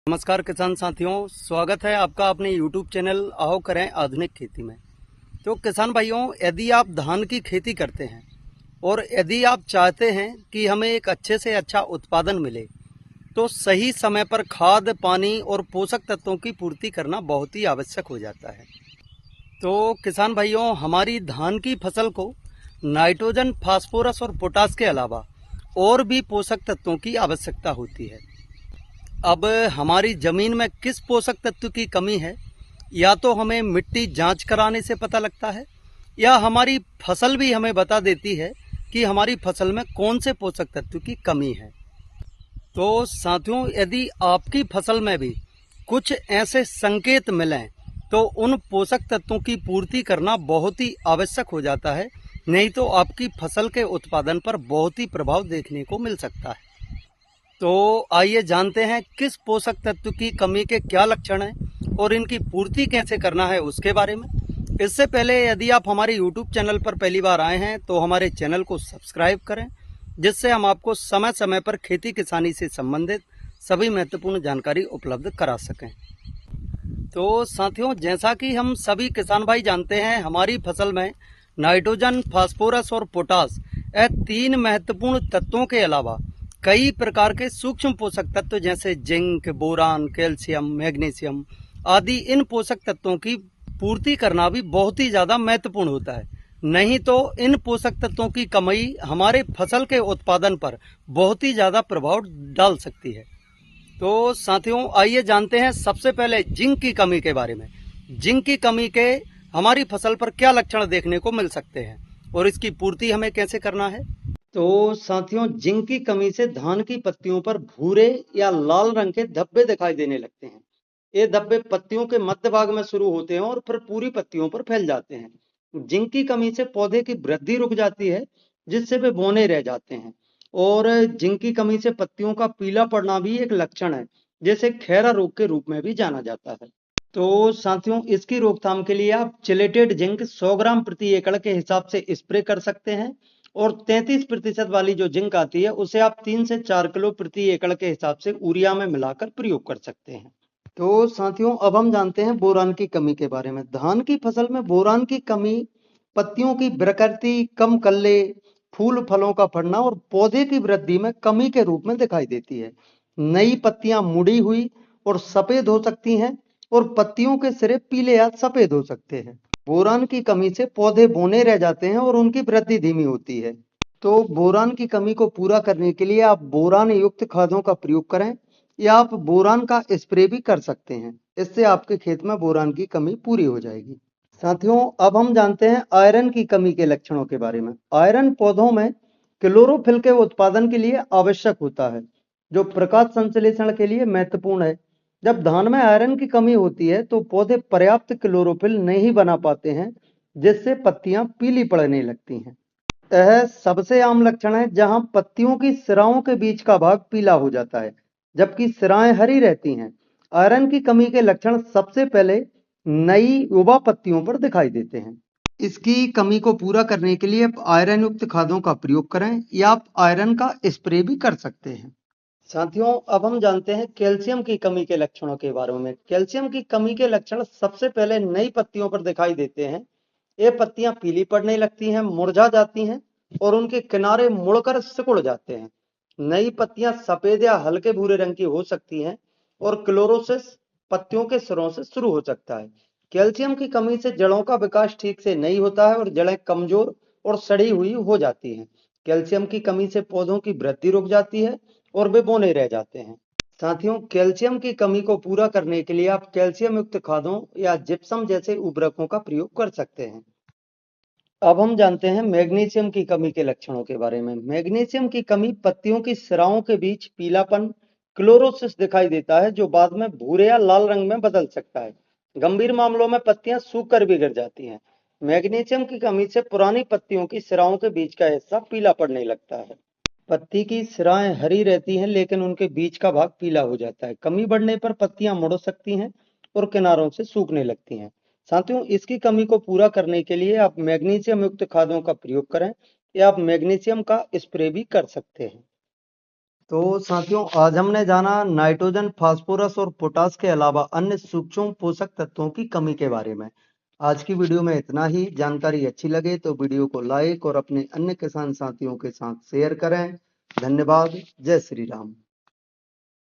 नमस्कार किसान साथियों, स्वागत है आपका अपने YouTube चैनल आओ करें आधुनिक खेती में। तो किसान भाइयों, यदि आप धान की खेती करते हैं और यदि आप चाहते हैं कि हमें एक अच्छे से अच्छा उत्पादन मिले, तो सही समय पर खाद, पानी और पोषक तत्वों की पूर्ति करना बहुत ही आवश्यक हो जाता है। तो किसान भाइयों, हमारी धान की फसल को नाइट्रोजन, फास्फोरस और पोटास के अलावा और भी पोषक तत्वों की आवश्यकता होती है। अब हमारी ज़मीन में किस पोषक तत्व की कमी है, या तो हमें मिट्टी जांच कराने से पता लगता है, या हमारी फसल भी हमें बता देती है कि हमारी फसल में कौन से पोषक तत्व की कमी है। तो साथियों, यदि आपकी फसल में भी कुछ ऐसे संकेत मिलें, तो उन पोषक तत्वों की पूर्ति करना बहुत ही आवश्यक हो जाता है, नहीं तो आपकी फसल के उत्पादन पर बहुत ही प्रभाव देखने को मिल सकता है। तो आइए जानते हैं किस पोषक तत्व की कमी के क्या लक्षण हैं और इनकी पूर्ति कैसे करना है उसके बारे में। इससे पहले यदि आप हमारे YouTube चैनल पर पहली बार आए हैं तो हमारे चैनल को सब्सक्राइब करें, जिससे हम आपको समय समय पर खेती किसानी से संबंधित सभी महत्वपूर्ण जानकारी उपलब्ध करा सकें। तो साथियों, जैसा कि हम सभी किसान भाई जानते हैं, हमारी फसल में नाइट्रोजन, फास्फोरस और पोटास, यह तीन महत्वपूर्ण तत्वों के अलावा कई प्रकार के सूक्ष्म पोषक तत्व जैसे जिंक, बोरान, कैल्शियम, मैग्नीशियम आदि, इन पोषक तत्वों की पूर्ति करना भी बहुत ही ज्यादा महत्वपूर्ण होता है। नहीं तो इन पोषक तत्वों की कमी हमारे फसल के उत्पादन पर बहुत ही ज्यादा प्रभाव डाल सकती है। तो साथियों, आइए जानते हैं सबसे पहले जिंक की कमी के बारे में। जिंक की कमी के हमारी फसल पर क्या लक्षण देखने को मिल सकते हैं और इसकी पूर्ति हमें कैसे करना है। तो साथियों, जिंक की कमी से धान की पत्तियों पर भूरे या लाल रंग के धब्बे दिखाई देने लगते हैं। ये धब्बे पत्तियों के मध्य भाग में शुरू होते हैं और फिर पूरी पत्तियों पर फैल जाते हैं। जिंक की कमी से पौधे की वृद्धि रुक जाती है, जिससे वे बौने रह जाते हैं। और जिंक की कमी से पत्तियों का पीला पड़ना भी एक लक्षण है, जिसे खैरा रोग के रूप में भी जाना जाता है। तो साथियों, इसकी रोकथाम के लिए आप चिलेटेड जिंक 100 ग्राम प्रति एकड़ के हिसाब से स्प्रे कर सकते हैं, और 33% वाली जो जिंक आती है उसे आप 3 से 4 किलो प्रति एकड़ के हिसाब से यूरिया में मिलाकर प्रयोग कर सकते हैं। तो साथियों, अब हम जानते हैं बोरान की कमी के बारे में। धान की फसल में बोरान की कमी पत्तियों की विकृति, कम कल्ले, फूल फलों का पड़ना और पौधे की वृद्धि में कमी के रूप में दिखाई देती है। नई पत्तियां मुड़ी हुई और सफेद हो सकती हैं, और पत्तियों के सिरे पीले या सफेद हो सकते हैं। बोरान की कमी से पौधे बौने रह जाते हैं और उनकी वृद्धि धीमी होती है। तो बोरान की कमी को पूरा करने के लिए आप बोरान युक्त खादों का प्रयोग करें, या आप बोरान का स्प्रे भी कर सकते हैं। इससे आपके खेत में बोरान की कमी पूरी हो जाएगी। साथियों, अब हम जानते हैं आयरन की कमी के लक्षणों के बारे में। आयरन पौधों में क्लोरोफिल के उत्पादन के लिए आवश्यक होता है, जो प्रकाश संश्लेषण के लिए महत्वपूर्ण है। जब धान में आयरन की कमी होती है तो पौधे पर्याप्त क्लोरोफिल नहीं बना पाते हैं, जिससे पत्तियां पीली पड़ने लगती हैं। यह सबसे आम लक्षण है, जहां पत्तियों की सिराओं के बीच का भाग पीला हो जाता है, जबकि सिराएं हरी रहती हैं। आयरन की कमी के लक्षण सबसे पहले नई युवा पत्तियों पर दिखाई देते हैं। इसकी कमी को पूरा करने के लिए आप आयरन युक्त खादों का प्रयोग करें, या आप आयरन का स्प्रे भी कर सकते हैं। साथियों, अब हम जानते हैं कैल्शियम की कमी के लक्षणों के बारे में। कैल्शियम की कमी के लक्षण सबसे पहले नई पत्तियों पर दिखाई देते हैं। ये पत्तियां पीली पड़ने लगती हैं, मुरझा जाती हैं और उनके किनारे मुड़कर सिकुड़ जाते हैं। नई पत्तियां सफेद या हल्के भूरे रंग की हो सकती हैं, और क्लोरोसिस पत्तियों के सिरों से शुरू हो सकता है। कैल्शियम की कमी से जड़ों का विकास ठीक से नहीं होता है और जड़ें कमजोर और सड़ी हुई हो जाती हैं। कैल्शियम की कमी से पौधों की वृद्धि रुक जाती है और वे बौने रह जाते हैं। साथियों, कैल्शियम की कमी को पूरा करने के लिए आप कैल्शियम युक्त खादों या जिप्सम जैसे उर्वरकों का प्रयोग कर सकते हैं। अब हम जानते हैं मैग्नीशियम की कमी के लक्षणों के बारे में। मैग्नीशियम की कमी पत्तियों की सिराओं के बीच पीलापन, क्लोरोसिस दिखाई देता है, जो बाद में भूरे या लाल रंग में बदल सकता है। गंभीर मामलों में पत्तियां सूख कर भी गिर जाती हैं। मैग्नीशियम की कमी से पुरानी पत्तियों की सिराओं के बीच का हिस्सा पीला पड़ने लगता है। पत्ती की सिराएं हरी रहती हैं, लेकिन उनके बीच का भाग पीला हो जाता है। कमी बढ़ने पर पत्तियां मुड़ सकती हैं और किनारों से सूखने लगती हैं। साथियों, इसकी कमी को पूरा करने के लिए आप मैग्नीशियम युक्त खादों का प्रयोग करें, या आप मैग्नीशियम का स्प्रे भी कर सकते हैं। तो साथियों, आज हमने जाना नाइट्रोजन, फास्फोरस और पोटास के अलावा अन्य सूक्ष्म पोषक तत्वों की कमी के बारे में। आज की वीडियो में इतना ही। जानकारी अच्छी लगे तो वीडियो को लाइक और अपने अन्य किसान साथियों के साथ शेयर करें। धन्यवाद। जय श्री राम।